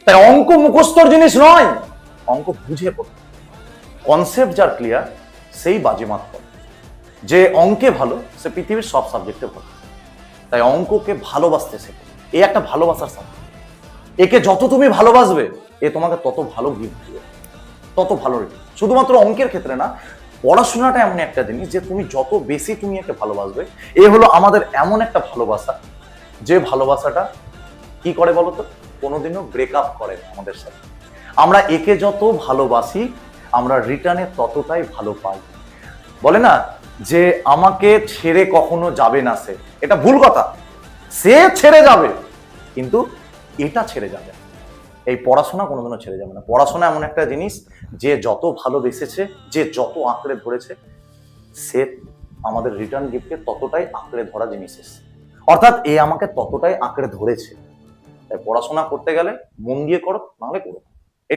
তাই অঙ্ক মুখস্থর জিনিস নয়, অঙ্ক বুঝে পড়ো। কনসেপ্ট যার ক্লিয়ার সেই বাজিমাত করে। যে অঙ্কে ভালো সে পৃথিবীর সব সাবজেক্টে ভালো। তাই অঙ্ককে ভালোবাসতে শেখো। এ একটা ভালোবাসার সাবজেক্ট। একে যত তুমি ভালোবাসবে এ তোমাকে তত ভালো গিফট দিবে, তত ভালো রেখে। শুধুমাত্র অঙ্কের ক্ষেত্রে না, পড়াশোনাটা এমন একটা জিনিস যে তুমি যত বেশি তুমি একে ভালোবাসবে, এ হলো আমাদের এমন একটা ভালোবাসা যে ভালোবাসাটা কি করে বলতো, কোনোদিনও ব্রেকআপ করে না আমাদের সাথে। আমরা একে যত ভালোবাসি আমরা রিটার্নে ততটাই ভালো পাই। বলে না যে আমাকে ছেড়ে কখনো যাবে না সে, এটা ভুল কথা। সে ছেড়ে যাবে কিন্তু এটা ছেড়ে যাবে, এই পড়াশোনা কোনোদিনও ছেড়ে যাবে না। পড়াশোনা এমন একটা জিনিস যে যত ভালোবেসেছে, যে যত আঁকড়ে ধরেছে, সে আমাদের রিটার্ন গিফটকে ততটাই আঁকড়ে ধরা জিনিস এসে, অর্থাৎ এ আমাকে ততটাই আঁকড়ে ধরেছে। তাই পড়াশোনা করতে গেলে মন দিয়ে করো, নাহলে করো।